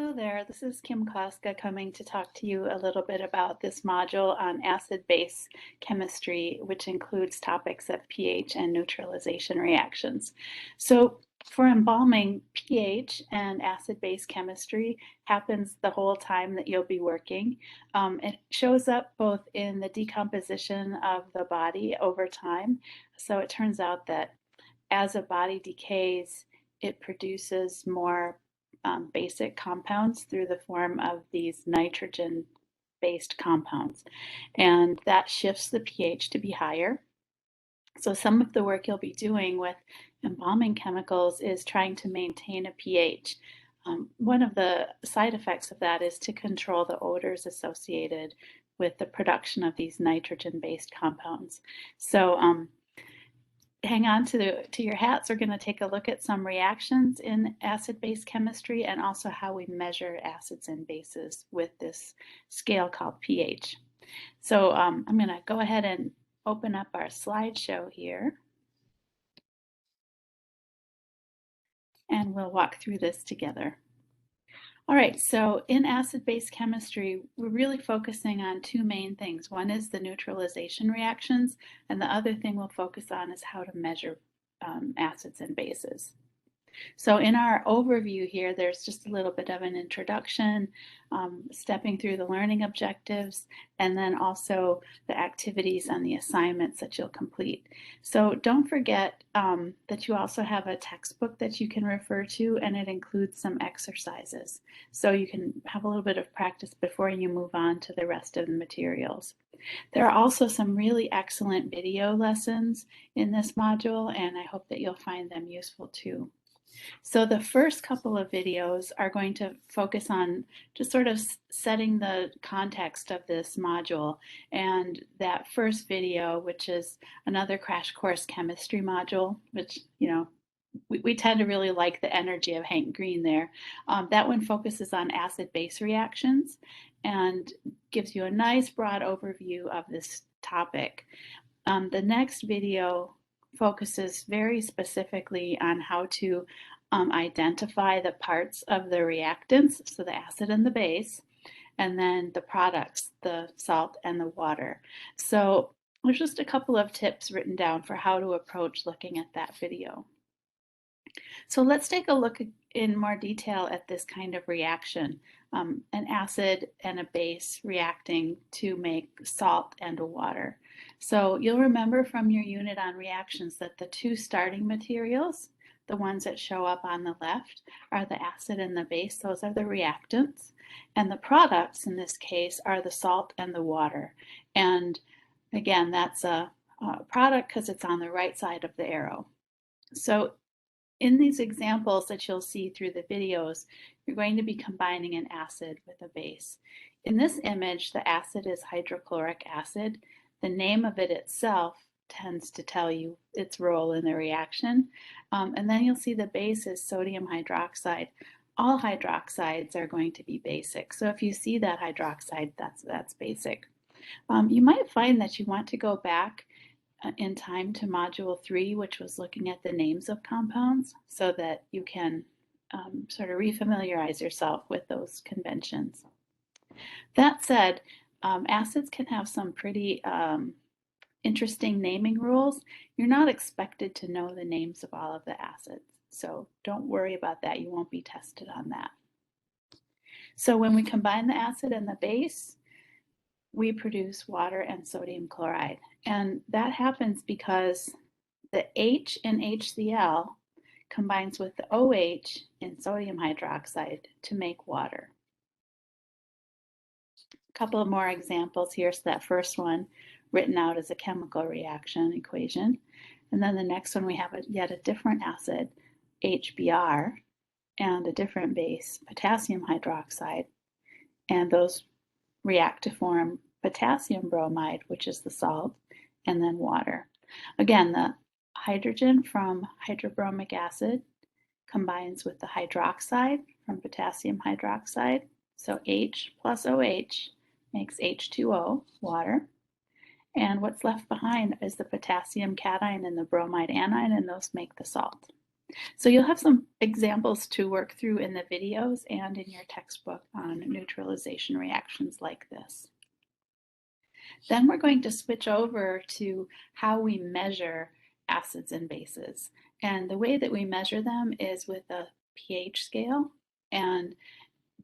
Hello there, this is Kim Koska coming to talk to you a little bit about this module on acid-base chemistry, which includes topics of pH and neutralization reactions. So for embalming, pH and acid-base chemistry happens the whole time that you'll be working. It shows up both in the decomposition of the body over time. So it turns out that as a body decays, it produces more basic compounds through the form of these nitrogen-based compounds. And that shifts the pH to be higher. So some of the work you'll be doing with embalming chemicals is trying to maintain a pH. One of the side effects of that is to control the odors associated with the production of these nitrogen-based compounds. So hang on to your hats. We're going to take a look at some reactions in acid-base chemistry and also how we measure acids and bases with this scale called pH. So I'm going to go ahead and open up our slideshow here. And we'll walk through this together. All right, so in acid-base chemistry, we're really focusing on two main things. One is the neutralization reactions, and the other thing we'll focus on is how to measure acids and bases. So in our overview here, there's just a little bit of an introduction, stepping through the learning objectives, and then also the activities and the assignments that you'll complete. So don't forget that you also have a textbook that you can refer to, and it includes some exercises. So you can have a little bit of practice before you move on to the rest of the materials. There are also some really excellent video lessons in this module, and I hope that you'll find them useful too. So the first couple of videos are going to focus on just sort of setting the context of this module. And that first video, which is another crash course chemistry module, which, you know, we tend to really like the energy of Hank Green there. That one focuses on acid-base reactions and gives you a nice broad overview of this topic. The next video focuses very specifically on how to identify the parts of the reactants, so the acid and the base, and then the products, the salt and the water. So there's just a couple of tips written down for how to approach looking at that video. So let's take a look in more detail at this kind of reaction, an acid and a base reacting to make salt and a water. So you'll remember from your unit on reactions that the two starting materials, the ones that show up on the left, are the acid and the base. Those are the reactants. And the products in this case are the salt and the water. And again, that's a product because it's on the right side of the arrow. So in these examples that you'll see through the videos, you're going to be combining an acid with a base. In this image, the acid is hydrochloric acid. The name of it itself tends to tell you its role in the reaction. And then you'll see the base is sodium hydroxide. All hydroxides are going to be basic. So if you see that hydroxide, that's basic. You might find that you want to go back in time to Module 3, which was looking at the names of compounds, so that you can sort of refamiliarize yourself with those conventions. That said, acids can have some pretty interesting naming rules. You're not expected to know the names of all of the acids, so don't worry about that. You won't be tested on that. So when we combine the acid and the base, we produce water and sodium chloride. And that happens because the H in HCl combines with the OH in sodium hydroxide to make water. A couple of more examples here. So that first one written out as a chemical reaction equation. And then the next one we have yet a different acid, HBr, and a different base, potassium hydroxide. And those react to form potassium bromide, which is the salt, and then water. Again, the hydrogen from hydrobromic acid combines with the hydroxide from potassium hydroxide. So H plus OH makes H2O, water. And what's left behind is the potassium cation and the bromide anion, and those make the salt. So you'll have some examples to work through in the videos and in your textbook on neutralization reactions like this. Then we're going to switch over to how we measure acids and bases. And the way that we measure them is with a pH scale. And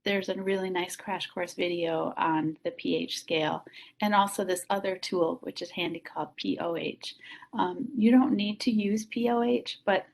there's a really nice crash course video on the pH scale, and also this other tool which is handy called POH. You don't need to use POH, but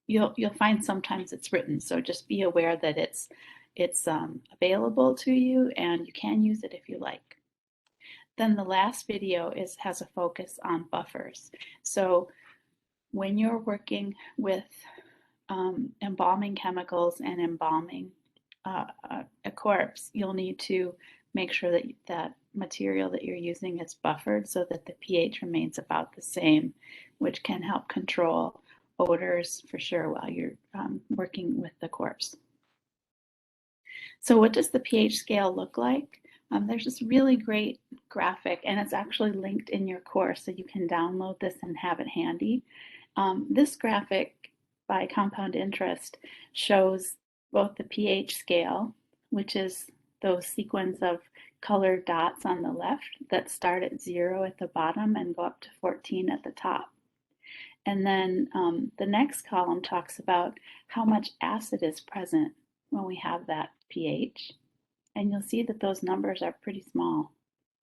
you'll find sometimes it's written, so just be aware that it's available to you and you can use it if you like. Then the last video has a focus on buffers. So when you're working with embalming chemicals and embalming a corpse, you'll need to make sure that that material that you're using is buffered so that the pH remains about the same, which can help control odors for sure while you're working with the corpse. So what does the pH scale look like? There's this really great graphic, and it's actually linked in your course, so you can download this and have it handy. This graphic by Compound Interest shows both the pH scale, which is those sequence of colored dots on the left that start at 0 at the bottom and go up to 14 at the top. And then the next column talks about how much acid is present when we have that pH. And you'll see that those numbers are pretty small,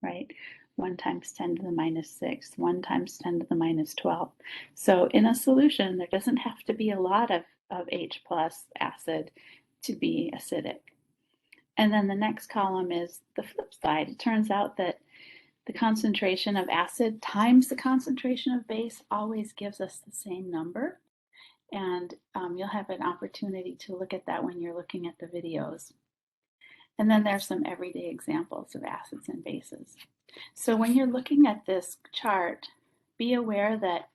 right? 1 times 10 to the minus 6, 1 times 10 to the minus 12. So in a solution, there doesn't have to be a lot of H plus acid to be acidic. And then the next column is the flip side. It turns out that the concentration of acid times the concentration of base always gives us the same number. And you'll have an opportunity to look at that when you're looking at the videos. And then there's some everyday examples of acids and bases. So when you're looking at this chart, be aware that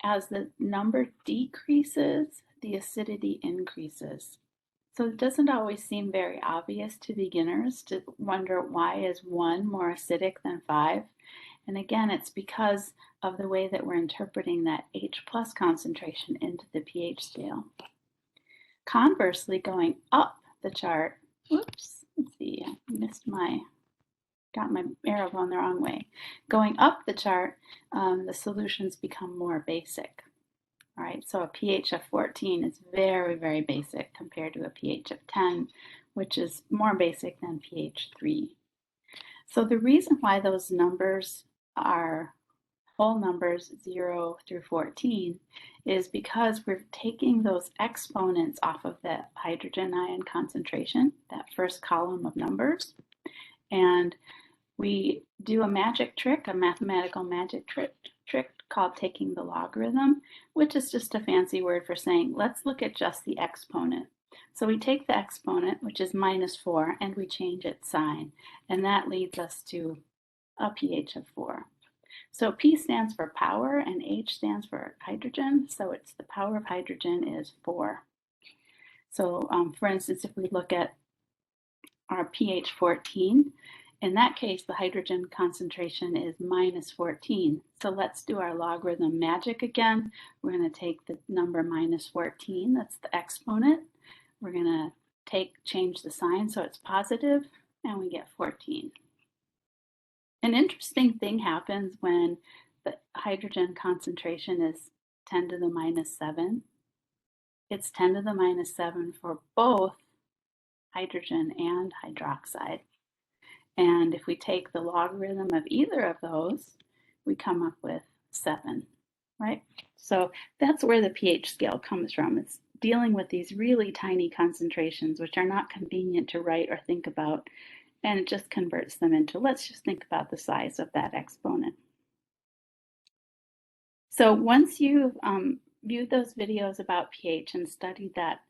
as the number decreases, the acidity increases. So it doesn't always seem very obvious to beginners to wonder why is 1 more acidic than 5? And again, it's because of the way that we're interpreting that H plus concentration into the pH scale. Conversely, going up the chart, whoops, let's see, I got my arrow going the wrong way. Going up the chart, the solutions become more basic. All right, so a pH of 14 is very, very basic compared to a pH of 10, which is more basic than pH 3. So the reason why those numbers are whole numbers 0 through 14 is because we're taking those exponents off of the hydrogen ion concentration, that first column of numbers, and we do a magic trick, a mathematical magic trick called taking the logarithm, which is just a fancy word for saying, let's look at just the exponent. So we take the exponent, which is minus 4, and we change its sign, and that leads us to a pH of 4. So P stands for power and H stands for hydrogen, so it's the power of hydrogen is 4. So for instance, if we look at our pH 14, in that case, the hydrogen concentration is minus 14. So let's do our logarithm magic again. We're going to take the number minus 14, that's the exponent. We're going to change the sign so it's positive, and we get 14. An interesting thing happens when the hydrogen concentration is 10 to the minus 7. It's 10 to the minus 7 for both hydrogen and hydroxide. And if we take the logarithm of either of those, we come up with 7, right? So that's where the pH scale comes from. It's dealing with these really tiny concentrations, which are not convenient to write or think about, and it just converts them into, let's just think about the size of that exponent. So once you've viewed those videos about pH and studied that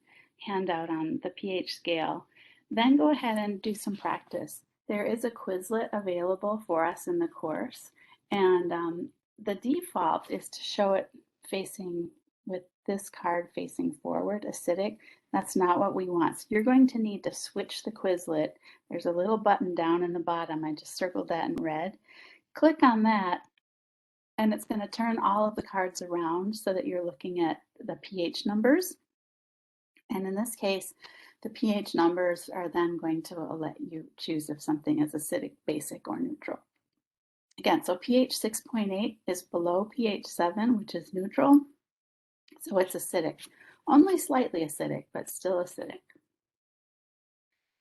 handout on the pH scale, then go ahead and do some practice. There is a Quizlet available for us in the course, and the default is to show it facing with this card facing forward, acidic. That's not what we want. So you're going to need to switch the Quizlet. There's a little button down in the bottom. I just circled that in red. Click on that, and it's going to turn all of the cards around so that you're looking at the pH numbers. And in this case, the pH numbers are then going to let you choose if something is acidic, basic, or neutral. Again, so pH 6.8 is below pH 7, which is neutral. So it's acidic, only slightly acidic, but still acidic.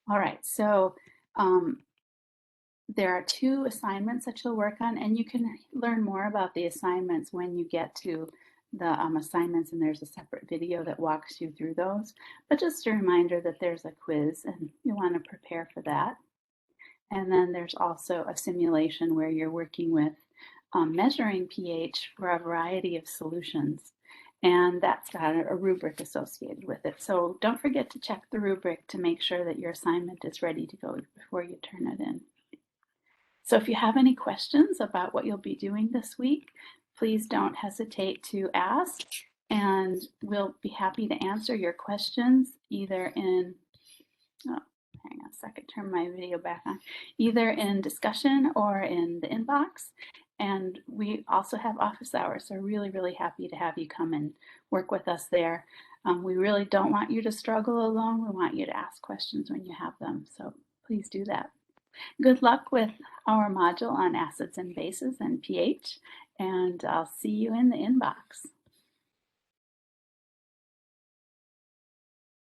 All right, so there are 2 assignments that you'll work on, and you can learn more about the assignments when you get to the assignments, and there's a separate video that walks you through those. But just a reminder that there's a quiz, and you want to prepare for that. And then there's also a simulation where you're working with measuring pH for a variety of solutions. And that's got a rubric associated with it. So don't forget to check the rubric to make sure that your assignment is ready to go before you turn it in. So if you have any questions about what you'll be doing this week, please don't hesitate to ask, and we'll be happy to answer your questions either in, oh, hang on a second, turn my video back on, either in discussion or in the inbox. And we also have office hours, so really, really happy to have you come and work with us there. We really don't want you to struggle alone. We want you to ask questions when you have them, so please do that. Good luck with our module on acids and bases and pH, and I'll see you in the inbox.